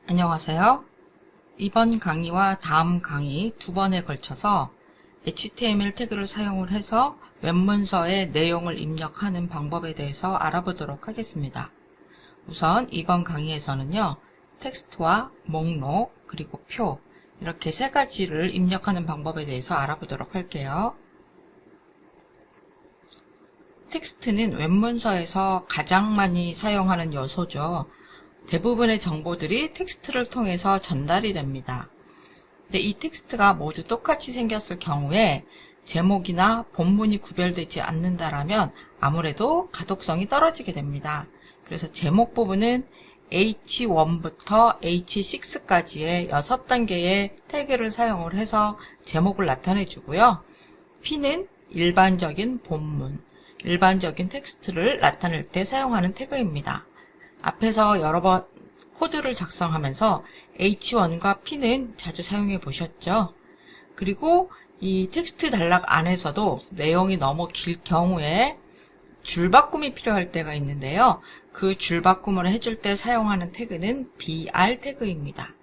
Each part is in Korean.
안녕하세요. 이번 강의와 다음 강의 두 번에 걸쳐서 HTML 태그를 사용을 해서 웹문서에 내용을 입력하는 방법에 대해서 알아보도록 하겠습니다. 우선 이번 강의에서는요, 텍스트와 목록, 그리고 표, 이렇게 세 가지를 입력하는 방법에 대해서 알아보도록 할게요. 텍스트는 웹문서에서 가장 많이 사용하는 요소죠. 대부분의 정보들이 텍스트를 통해서 전달이 됩니다. 근데 이 텍스트가 모두 똑같이 생겼을 경우에 제목이나 본문이 구별되지 않는다라면 아무래도 가독성이 떨어지게 됩니다. 그래서 제목 부분은 H1부터 H6까지의 6단계의 태그를 사용을 해서 제목을 나타내 주고요. P는 일반적인 본문, 일반적인 텍스트를 나타낼 때 사용하는 태그입니다. 앞에서 여러 번 코드를 작성하면서 H1과 P는 자주 사용해 보셨죠? 그리고 이 텍스트 단락 안에서도 내용이 너무 길 경우에 줄바꿈이 필요할 때가 있는데요. 그 줄바꿈을 해줄 때 사용하는 태그는 BR 태그입니다.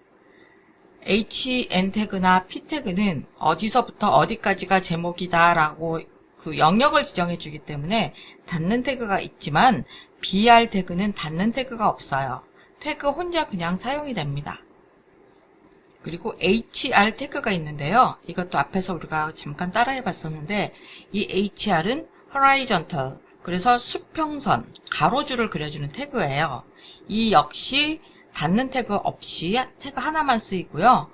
HN 태그나 P 태그는 어디서부터 어디까지가 제목이다 라고 그 영역을 지정해 주기 때문에 닫는 태그가 있지만 BR 태그는 닫는 태그가 없어요. 태그 혼자 그냥 사용이 됩니다. 그리고 HR 태그가 있는데요. 이것도 앞에서 우리가 잠깐 따라해 봤었는데 이 HR은 horizontal, 그래서 수평선, 가로줄을 그려주는 태그예요. 이 역시 닫는 태그 없이 태그 하나만 쓰이고요.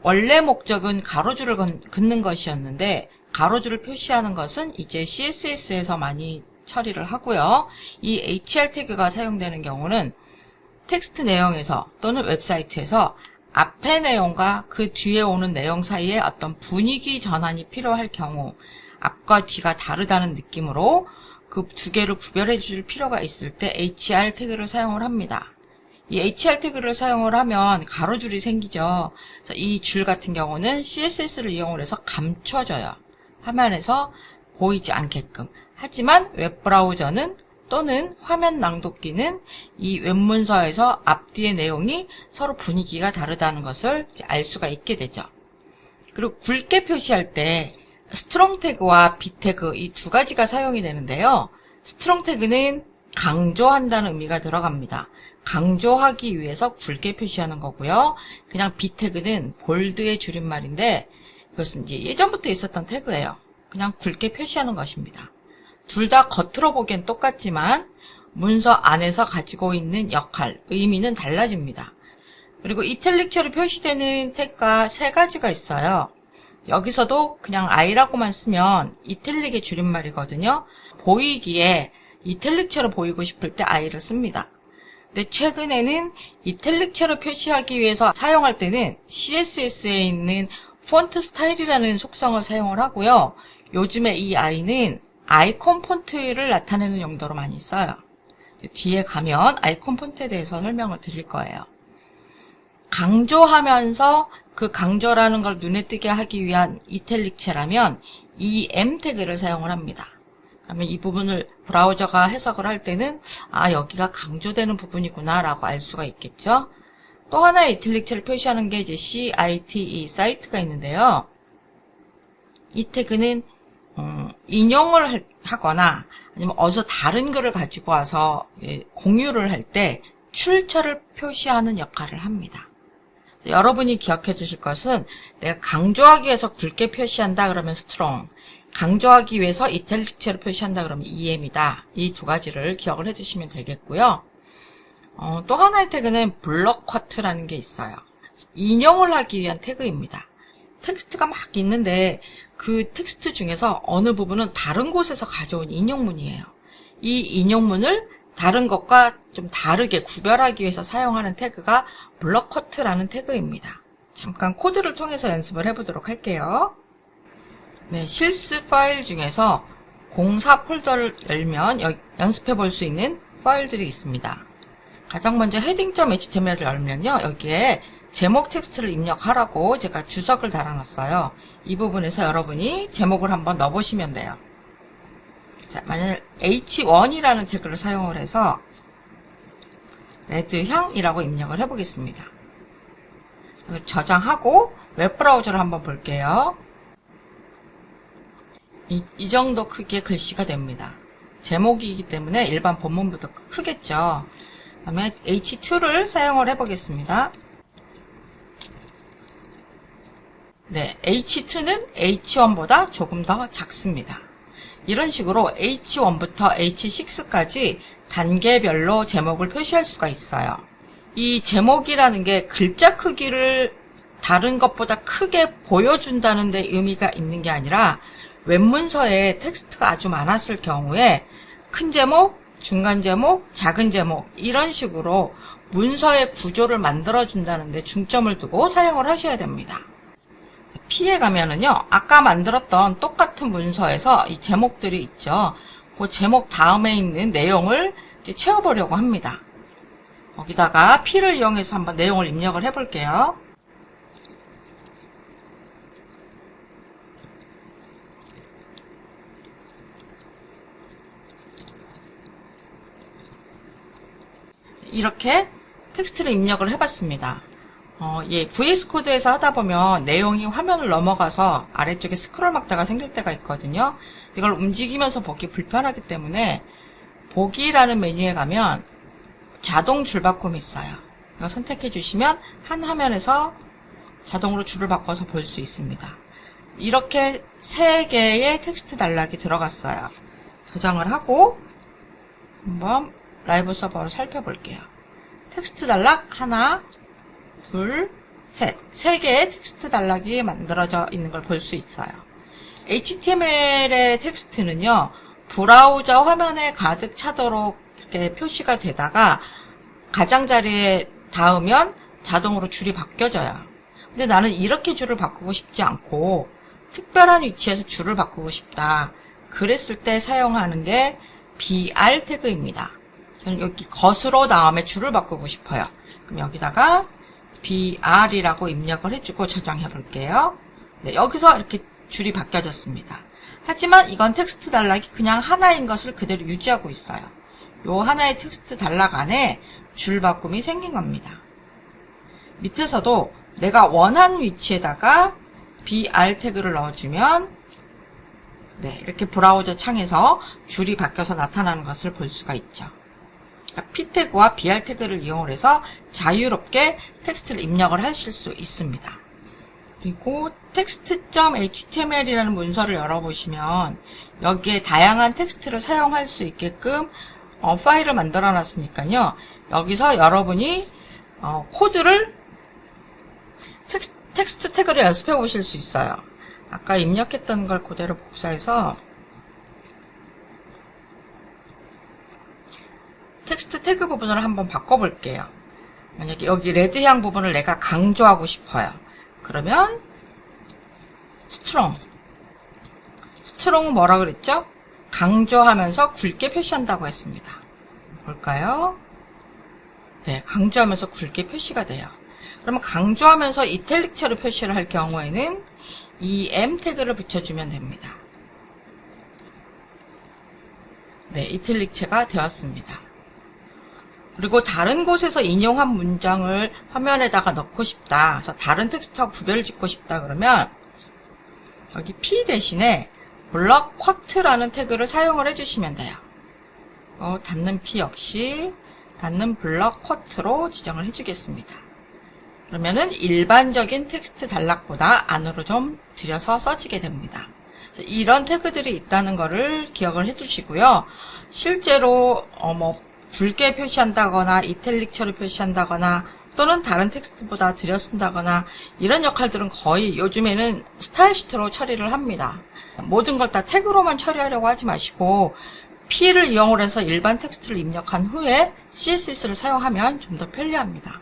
원래 목적은 가로줄을 긋는 것이었는데 가로줄을 표시하는 것은 이제 CSS에서 많이 처리를 하고요. 이 HR 태그가 사용되는 경우는 텍스트 내용에서 또는 웹사이트에서 앞의 내용과 그 뒤에 오는 내용 사이에 어떤 분위기 전환이 필요할 경우, 앞과 뒤가 다르다는 느낌으로 그 두 개를 구별해 줄 필요가 있을 때 HR 태그를 사용을 합니다. 이 HR 태그를 사용을 하면 가로줄이 생기죠. 이 줄 같은 경우는 CSS를 이용을 해서 감춰져요. 화면에서 보이지 않게끔. 하지만 웹브라우저는 또는 화면 낭독기는 이 웹문서에서 앞뒤의 내용이 서로 분위기가 다르다는 것을 알 수가 있게 되죠. 그리고 굵게 표시할 때 스트롱 태그와 비 태그 이 두 가지가 사용이 되는데요. 스트롱 태그는 강조한다는 의미가 들어갑니다. 강조하기 위해서 굵게 표시하는 거고요. 그냥 비 태그는 볼드의 줄임말인데 그것은 이제 예전부터 있었던 태그예요. 그냥 굵게 표시하는 것입니다. 둘 다 겉으로 보기엔 똑같지만 문서 안에서 가지고 있는 역할, 의미는 달라집니다. 그리고 이탈릭처로 표시되는 태그가 세 가지가 있어요. 여기서도 그냥 I라고만 쓰면 이탈릭의 줄임말이거든요. 보이기에 이탈릭처로 보이고 싶을 때 I를 씁니다. 근데 최근에는 이탈릭처로 표시하기 위해서 사용할 때는 CSS에 있는 폰트 스타일이라는 속성을 사용을 하고요. 요즘에 이 I는 아이콘 폰트를 나타내는 용도로 많이 써요. 뒤에 가면 아이콘 폰트에 대해서 설명을 드릴 거예요. 강조하면서 그 강조라는 걸 눈에 띄게 하기 위한 이탈릭체라면 EM 태그를 사용을 합니다. 그러면 이 부분을 브라우저가 해석을 할 때는 아, 여기가 강조되는 부분이구나 라고 알 수가 있겠죠. 또 하나의 이탈릭체를 표시하는 게 이제 CITE, 사이트가 있는데요. 이 태그는 인용을 하거나 아니면 어디서 다른 글을 가지고 와서 공유를 할 때 출처를 표시하는 역할을 합니다. 여러분이 기억해 주실 것은 내가 강조하기 위해서 굵게 표시한다 그러면 스트롱, 강조하기 위해서 이탈릭체로 표시한다 그러면 EM이다. 이 두 가지를 기억을 해 주시면 되겠고요. 또 하나의 태그는 블럭 쿼트라는 게 있어요. 인용을 하기 위한 태그입니다. 텍스트가 막 있는데 그 텍스트 중에서 어느 부분은 다른 곳에서 가져온 인용문이에요. 이 인용문을 다른 것과 좀 다르게 구별하기 위해서 사용하는 태그가 블럭 쿼트라는 태그입니다. 잠깐 코드를 통해서 연습을 해보도록 할게요. 네, 실습 파일 중에서 공사 폴더를 열면 연습해 볼 수 있는 파일들이 있습니다. 가장 먼저 heading.html을 열면요. 여기에 제목 텍스트를 입력하라고 제가 주석을 달아놨어요. 이 부분에서 여러분이 제목을 한번 넣어보시면 돼요. 자, 만약 H1이라는 태그를 사용을 해서 레드향이라고 입력을 해보겠습니다. 저장하고 웹브라우저를 한번 볼게요. 이 정도 크기의 글씨가 됩니다. 제목이기 때문에 일반 본문보다 크겠죠. 그 다음에 H2를 사용을 해보겠습니다. 네, H2는 H1보다 조금 더 작습니다. 이런 식으로 H1부터 H6까지 단계별로 제목을 표시할 수가 있어요. 이 제목이라는 게 글자 크기를 다른 것보다 크게 보여준다는 데 의미가 있는 게 아니라 웹문서에 텍스트가 아주 많았을 경우에 큰 제목, 중간 제목, 작은 제목 이런 식으로 문서의 구조를 만들어준다는 데 중점을 두고 사용을 하셔야 됩니다. P에 가면은요, 아까 만들었던 똑같은 문서에서 이 제목들이 있죠. 그 제목 다음에 있는 내용을 이제 채워보려고 합니다. 거기다가 P를 이용해서 한번 내용을 입력을 해볼게요. 이렇게 텍스트를 입력을 해봤습니다. VS 코드에서 하다 보면 내용이 화면을 넘어가서 아래쪽에 스크롤 막다가 생길 때가 있거든요. 이걸 움직이면서 보기 불편하기 때문에 보기라는 메뉴에 가면 자동 줄바꿈이 있어요. 이거 선택해 주시면 한 화면에서 자동으로 줄을 바꿔서 볼 수 있습니다. 이렇게 3개의 텍스트 단락이 들어갔어요. 저장을 하고 한번 라이브 서버로 살펴볼게요. 텍스트 단락 하나, 둘, 셋. 3개의 텍스트 단락이 만들어져 있는 걸 볼 수 있어요. HTML의 텍스트는요, 브라우저 화면에 가득 차도록 이렇게 표시가 되다가 가장자리에 닿으면 자동으로 줄이 바뀌어져요. 근데 나는 이렇게 줄을 바꾸고 싶지 않고 특별한 위치에서 줄을 바꾸고 싶다. 그랬을 때 사용하는 게 BR 태그입니다. 저는 여기 겉으로 다음에 줄을 바꾸고 싶어요. 그럼 여기다가 BR이라고 입력을 해주고 저장해 볼게요. 네, 여기서 이렇게 줄이 바뀌어졌습니다. 하지만 이건 텍스트 단락이 그냥 하나인 것을 그대로 유지하고 있어요. 요 하나의 텍스트 단락 안에 줄 바꿈이 생긴 겁니다. 밑에서도 내가 원하는 위치에다가 BR 태그를 넣어주면 네, 이렇게 브라우저 창에서 줄이 바뀌어서 나타나는 것을 볼 수가 있죠. P 태그와 BR 태그를 이용해서 자유롭게 텍스트를 입력을 하실 수 있습니다. 그리고 text.html이라는 문서를 열어보시면 여기에 다양한 텍스트를 사용할 수 있게끔 파일을 만들어 놨으니까요. 여기서 여러분이 코드를 텍스트 태그를 연습해 보실 수 있어요. 아까 입력했던 걸 그대로 복사해서 tekst 태그 부분을 한번 바꿔볼게요. 만약에 여기 레드향 부분을 내가 강조하고 싶어요. 그러면 스트롱은 뭐라 그랬죠? 강조하면서 굵게 표시한다고 했습니다. 볼까요? 네, 강조하면서 굵게 표시가 돼요. 그러면 강조하면서 이탈릭체로 표시를 할 경우에는 EM 태그를 붙여주면 됩니다. 네, 이탈릭체가 되었습니다. 그리고 다른 곳에서 인용한 문장을 화면에다가 넣고 싶다. 그래서 다른 텍스트하고 구별을 짓고 싶다. 그러면 여기 P 대신에 블럭 쿼트라는 태그를 사용을 해주시면 돼요. 닫는 P 역시 닫는 블럭 쿼트로 지정을 해주겠습니다. 그러면은 일반적인 텍스트 단락보다 안으로 좀 들여서 써지게 됩니다. 이런 태그들이 있다는 거를 기억을 해주시고요. 실제로 굵게 표시한다거나 이탈릭처로 표시한다거나 또는 다른 텍스트보다 들여 쓴다거나 이런 역할들은 거의 요즘에는 스타일 시트로 처리를 합니다. 모든 걸 다 태그로만 처리하려고 하지 마시고 P를 이용을 해서 일반 텍스트를 입력한 후에 CSS를 사용하면 좀 더 편리합니다.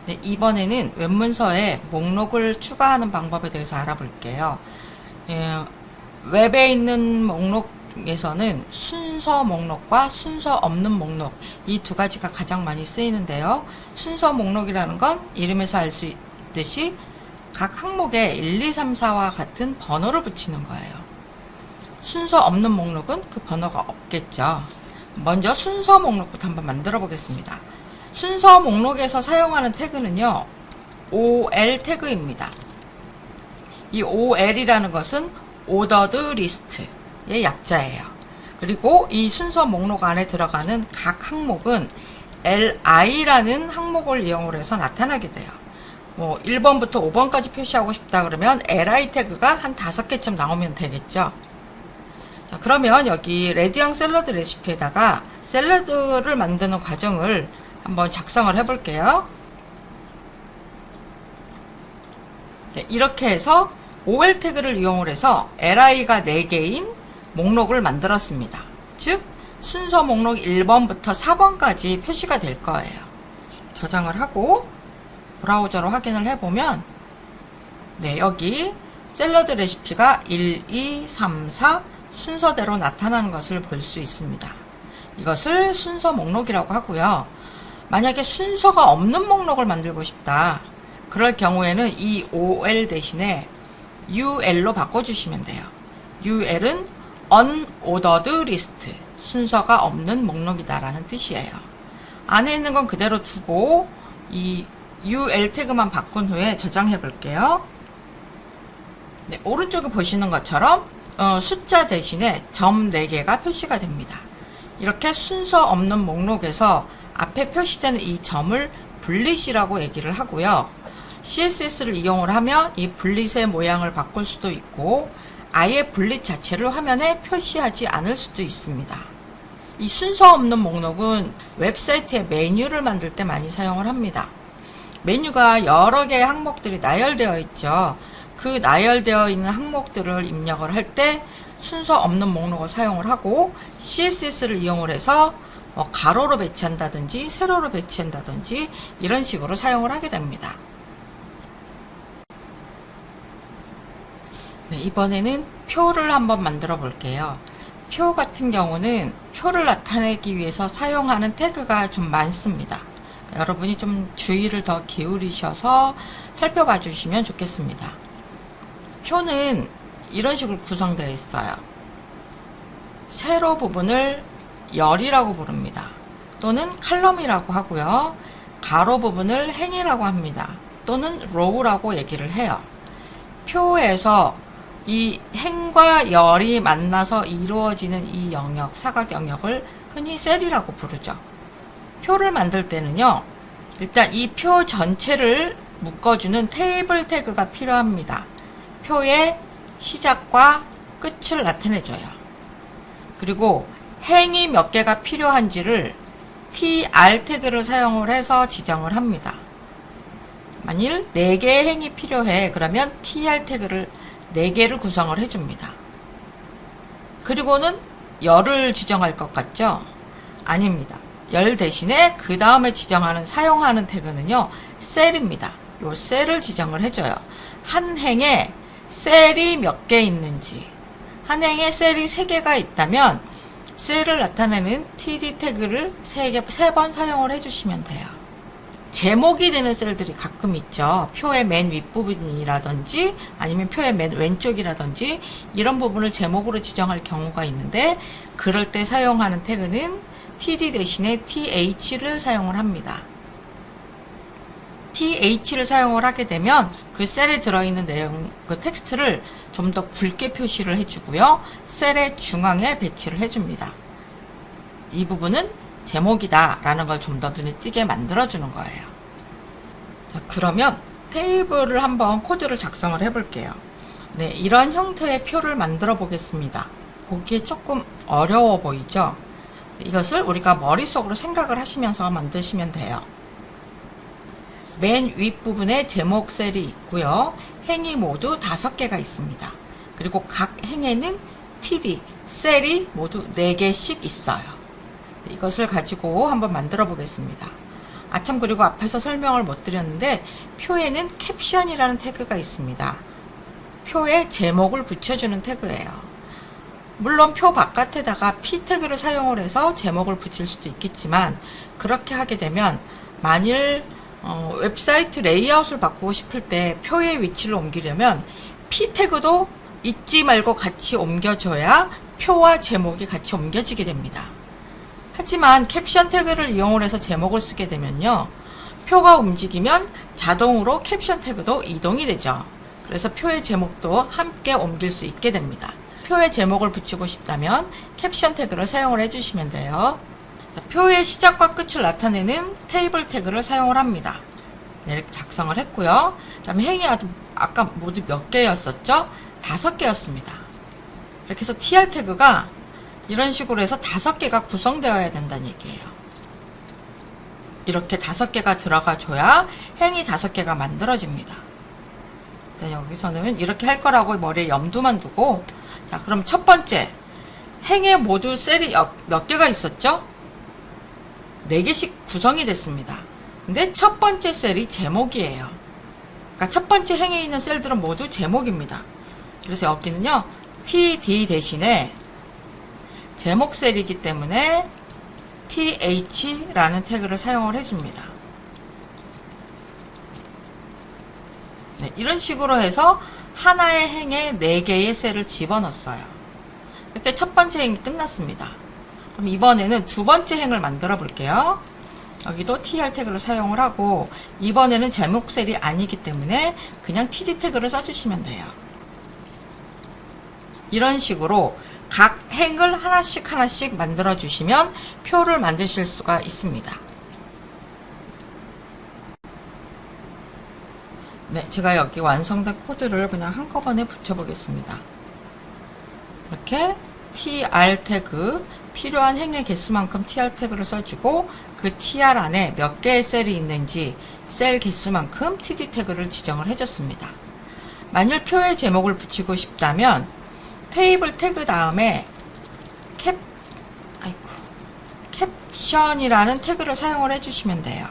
네, 이번에는 웹문서에 목록을 추가하는 방법에 대해서 알아볼게요. 웹에 있는 목록에서는 순서 목록과 순서 없는 목록 이 두 가지가 가장 많이 쓰이는데요. 순서 목록이라는 건 이름에서 알 수 있듯이 각 항목에 1, 2, 3, 4와 같은 번호를 붙이는 거예요. 순서 없는 목록은 그 번호가 없겠죠. 먼저 순서 목록부터 한번 만들어 보겠습니다. 순서 목록에서 사용하는 태그는요, OL 태그입니다. 이 OL이라는 것은 Ordered List의 약자예요. 그리고 이 순서 목록 안에 들어가는 각 항목은 LI라는 항목을 이용을 해서 나타나게 돼요. 뭐 1번부터 5번까지 표시하고 싶다 그러면 LI 태그가 한 5개쯤 나오면 되겠죠. 자, 그러면 여기 레드양 샐러드 레시피에다가 샐러드를 만드는 과정을 한번 작성을 해 볼게요. 네, 이렇게 해서 OL 태그를 이용을 해서 LI가 4개인 목록을 만들었습니다. 즉 순서 목록 1번부터 4번까지 표시가 될 거예요. 저장을 하고 브라우저로 확인을 해보면 네, 여기 샐러드 레시피가 1, 2, 3, 4 순서대로 나타나는 것을 볼 수 있습니다. 이것을 순서 목록이라고 하고요. 만약에 순서가 없는 목록을 만들고 싶다. 그럴 경우에는 이 OL 대신에 UL로 바꿔주시면 돼요. UL은 Unordered List, 순서가 없는 목록이다라는 뜻이에요. 안에 있는 건 그대로 두고 이 UL 태그만 바꾼 후에 저장해 볼게요. 네, 오른쪽에 보시는 것처럼 숫자 대신에 점 4개가 표시가 됩니다. 이렇게 순서 없는 목록에서 앞에 표시되는 이 점을 분릿이라고 얘기를 하고요. CSS를 이용을 하면 이 분릿의 모양을 바꿀 수도 있고 아예 분릿 자체를 화면에 표시하지 않을 수도 있습니다. 이 순서 없는 목록은 웹사이트의 메뉴를 만들 때 많이 사용을 합니다. 메뉴가 여러 개의 항목들이 나열되어 있죠. 그 나열되어 있는 항목들을 입력을 할 때 순서 없는 목록을 사용을 하고 CSS를 이용을 해서 가로로 배치한다든지 세로로 배치한다든지 이런 식으로 사용을 하게 됩니다. 네, 이번에는 표를 한번 만들어 볼게요. 표 같은 경우는 표를 나타내기 위해서 사용하는 태그가 좀 많습니다. 여러분이 좀 주의를 더 기울이셔서 살펴봐 주시면 좋겠습니다. 표는 이런 식으로 구성되어 있어요. 세로 부분을 열이라고 부릅니다. 또는 칼럼이라고 하고요. 가로 부분을 행이라고 합니다. 또는 로우라고 얘기를 해요. 표에서 이 행과 열이 만나서 이루어지는 이 영역, 사각 영역을 흔히 셀이라고 부르죠. 표를 만들 때는요, 일단 이 표 전체를 묶어주는 테이블 태그가 필요합니다. 표의 시작과 끝을 나타내줘요. 그리고 행이 몇 개가 필요한지를 tr 태그를 사용을 해서 지정을 합니다. 만일 4개의 행이 필요해 그러면 tr 태그를 4개를 구성을 해줍니다. 그리고는 열을 지정할 것 같죠? 아닙니다. 열 대신에 그 다음에 지정하는 사용하는 태그는요, 셀입니다. 요 셀을 지정을 해줘요. 한 행에 셀이 몇 개 있는지, 한 행에 셀이 3개가 있다면 셀을 나타내는 td 태그를 3번 사용을 해주시면 돼요. 제목이 되는 셀들이 가끔 있죠. 표의 맨 윗부분이라든지 아니면 표의 맨 왼쪽이라든지 이런 부분을 제목으로 지정할 경우가 있는데 그럴 때 사용하는 태그는 td 대신에 th를 사용을 합니다. th를 사용을 하게 되면 그 셀에 들어있는 내용, 그 텍스트를 좀 더 굵게 표시를 해주고요. 셀의 중앙에 배치를 해줍니다. 이 부분은 제목이다 라는 걸 좀 더 눈에 띄게 만들어주는 거예요. 자, 그러면 테이블을 한번 코드를 작성을 해볼게요. 네, 이런 형태의 표를 만들어 보겠습니다. 보기에 조금 어려워 보이죠? 이것을 우리가 머릿속으로 생각을 하시면서 만드시면 돼요. 맨 윗부분에 제목 셀이 있고요. 행이 모두 5개가 있습니다. 그리고 각 행에는 td, 셀이 모두 4개씩 있어요. 이것을 가지고 한번 만들어 보겠습니다. 참 그리고 앞에서 설명을 못 드렸는데 표에는 캡션이라는 태그가 있습니다. 표에 제목을 붙여주는 태그예요. 물론 표 바깥에다가 p 태그를 사용을 해서 제목을 붙일 수도 있겠지만 그렇게 하게 되면 만일 웹사이트 레이아웃을 바꾸고 싶을 때 표의 위치를 옮기려면 p 태그도 잊지 말고 같이 옮겨줘야 표와 제목이 같이 옮겨지게 됩니다. 하지만 캡션 태그를 이용을 해서 제목을 쓰게 되면요, 표가 움직이면 자동으로 캡션 태그도 이동이 되죠. 그래서 표의 제목도 함께 옮길 수 있게 됩니다. 표의 제목을 붙이고 싶다면 캡션 태그를 사용을 해주시면 돼요. 표의 시작과 끝을 나타내는 테이블 태그를 사용을 합니다. 네, 이렇게 작성을 했고요. 그 다음에 행이 아까 모두 몇 개였었죠? 5개였습니다. 이렇게 해서 tr 태그가 이런 식으로 해서 5개가 구성되어야 된다는 얘기예요. 이렇게 5개가 들어가줘야 행이 5개가 만들어집니다. 네, 여기서는 이렇게 할 거라고 머리에 염두만 두고, 자, 그럼 첫 번째, 행에 모두 셀이 몇 개가 있었죠? 4개씩 구성이 됐습니다. 근데 첫 번째 셀이 제목이에요. 그러니까 첫 번째 행에 있는 셀들은 모두 제목입니다. 그래서 여기는요, td 대신에 제목 셀이기 때문에 th라는 태그를 사용을 해줍니다. 네, 이런 식으로 해서 하나의 행에 4개의 셀을 집어넣었어요. 이렇게 첫 번째 행이 끝났습니다. 그럼 이번에는 두 번째 행을 만들어 볼게요. 여기도 tr 태그를 사용을 하고, 이번에는 제목 셀이 아니기 때문에 그냥 td 태그를 써주시면 돼요. 이런 식으로 각 행을 하나씩 만들어 주시면 표를 만드실 수가 있습니다. 네, 제가 여기 완성된 코드를 그냥 한꺼번에 붙여보겠습니다. 이렇게 tr 태그, 필요한 행의 개수만큼 tr 태그를 써주고, 그 tr 안에 몇 개의 셀이 있는지 셀 개수만큼 td 태그를 지정을 해줬습니다. 만일 표의 제목을 붙이고 싶다면 테이블 태그 다음에 캡션이라는 태그를 사용을 해주시면 돼요.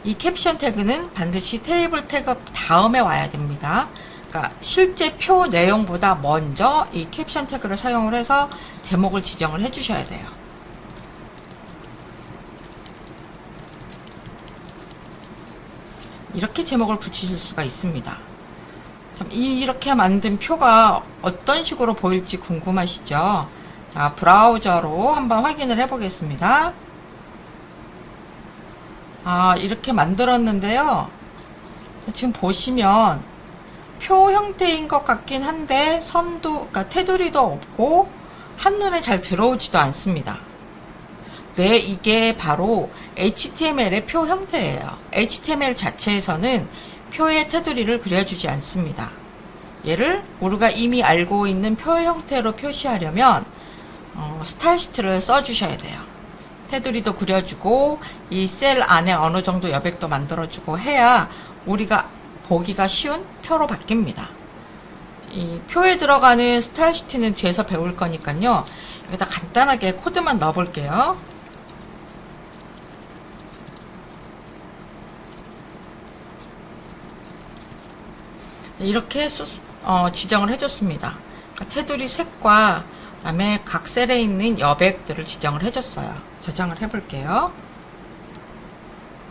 이 캡션 태그는 반드시 테이블 태그 다음에 와야 됩니다. 그러니까 실제 표 내용보다 먼저 이 캡션 태그를 사용을 해서 제목을 지정을 해주셔야 돼요. 이렇게 제목을 붙이실 수가 있습니다. 참, 이렇게 만든 표가 어떤 식으로 보일지 궁금하시죠? 자, 브라우저로 한번 확인을 해 보겠습니다. 이렇게 만들었는데요. 지금 보시면 표 형태인 것 같긴 한데 그러니까 테두리도 없고 한눈에 잘 들어오지도 않습니다. 네, 이게 바로 HTML의 표 형태예요. HTML 자체에서는 표의 테두리를 그려주지 않습니다. 얘를 우리가 이미 알고 있는 표 형태로 표시하려면 스타일 시트를 써주셔야 돼요. 테두리도 그려주고 이 셀 안에 어느 정도 여백도 만들어주고 해야 우리가 보기가 쉬운 표로 바뀝니다. 이 표에 들어가는 스타일 시트는 뒤에서 배울 거니까요. 여기다 간단하게 코드만 넣어 볼게요. 이렇게 지정을 해줬습니다. 그러니까 테두리 색과 그다음에 각 셀에 있는 여백들을 지정을 해줬어요. 저장을 해볼게요.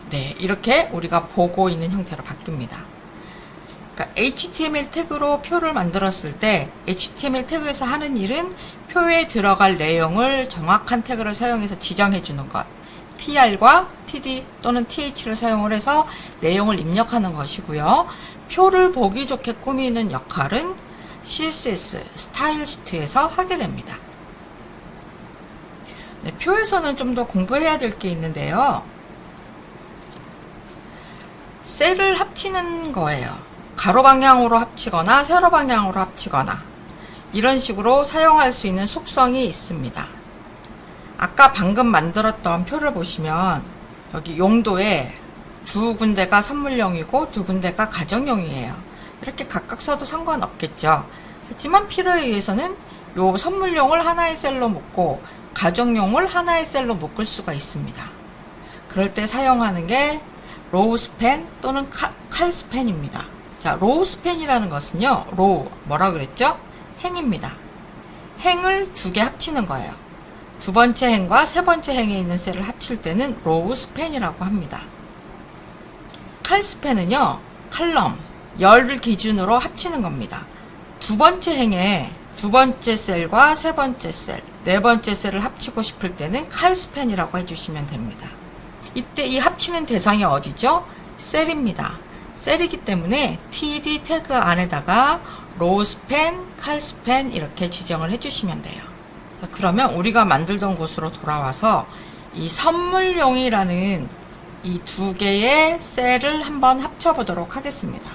네, 이렇게 우리가 보고 있는 형태로 바뀝니다. 그러니까 HTML 태그로 표를 만들었을 때 HTML 태그에서 하는 일은 표에 들어갈 내용을 정확한 태그를 사용해서 지정해 주는 것, tr과 td 또는 th를 사용을 해서 내용을 입력하는 것이고요. 표를 보기 좋게 꾸미는 역할은 CSS, 스타일 시트에서 하게 됩니다. 네, 표에서는 좀 더 공부해야 될 게 있는데요. 셀을 합치는 거예요. 가로 방향으로 합치거나 세로 방향으로 합치거나 이런 식으로 사용할 수 있는 속성이 있습니다. 아까 방금 만들었던 표를 보시면 여기 용도에 두 군데가 선물용이고 두 군데가 가정용이에요. 이렇게 각각 써도 상관없겠죠. 하지만 필요에 의해서는 요 선물용을 하나의 셀로 묶고 가정용을 하나의 셀로 묶을 수가 있습니다. 그럴 때 사용하는 게 로우 스팬 또는 칼 스팬입니다. 자, 로우 스팬이라는 것은요, 로우 뭐라 그랬죠? 행입니다. 행을 2개 합치는 거예요. 두 번째 행과 세 번째 행에 있는 셀을 합칠 때는 로우 스팬이라고 합니다. 칼 스팬은요, 칼럼, 열을 기준으로 합치는 겁니다. 두 번째 행에 두 번째 셀과 세 번째 셀, 네 번째 셀을 합치고 싶을 때는 칼스펜이라고 해주시면 됩니다. 이때 이 합치는 대상이 어디죠? 셀입니다. 셀이기 때문에 TD 태그 안에다가 로우스펜, 칼스펜 이렇게 지정을 해주시면 돼요. 자, 그러면 우리가 만들던 곳으로 돌아와서 이 선물용이라는 이 두 개의 셀을 한번 합쳐보도록 하겠습니다.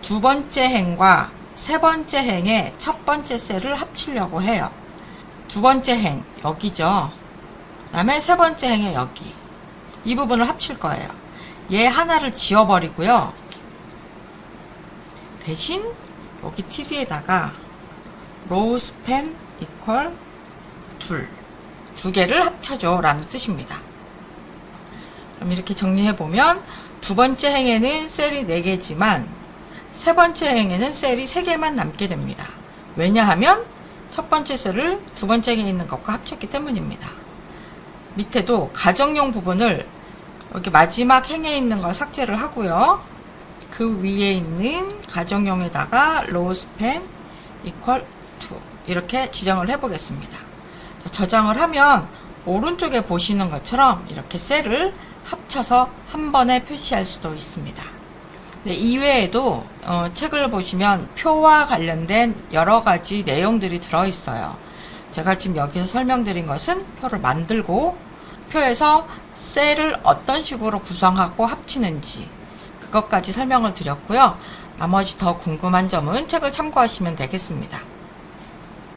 두 번째 행과 세 번째 행의 첫 번째 셀을 합치려고 해요. 두 번째 행 여기죠. 그 다음에 세 번째 행의 여기 이 부분을 합칠 거예요. 얘 하나를 지워버리고요. 대신 여기 TD에다가 로우스펜 이퀄 두 개를 합쳐줘 라는 뜻입니다. 그럼 이렇게 정리해보면 두 번째 행에는 셀이 4개지만 세 번째 행에는 셀이 3개만 남게 됩니다. 왜냐하면 첫 번째 셀을 두 번째 행에 있는 것과 합쳤기 때문입니다. 밑에도 가정용 부분을 여기 마지막 행에 있는 걸 삭제를 하고요. 그 위에 있는 가정용에다가 로우스펜 이퀄 2 이렇게 지정을 해보겠습니다. 저장을 하면 오른쪽에 보시는 것처럼 이렇게 셀을 합쳐서 한 번에 표시할 수도 있습니다. 네, 이외에도 책을 보시면 표와 관련된 여러 가지 내용들이 들어있어요. 제가 지금 여기서 설명드린 것은 표를 만들고 표에서 셀을 어떤 식으로 구성하고 합치는지 그것까지 설명을 드렸고요. 나머지 더 궁금한 점은 책을 참고하시면 되겠습니다.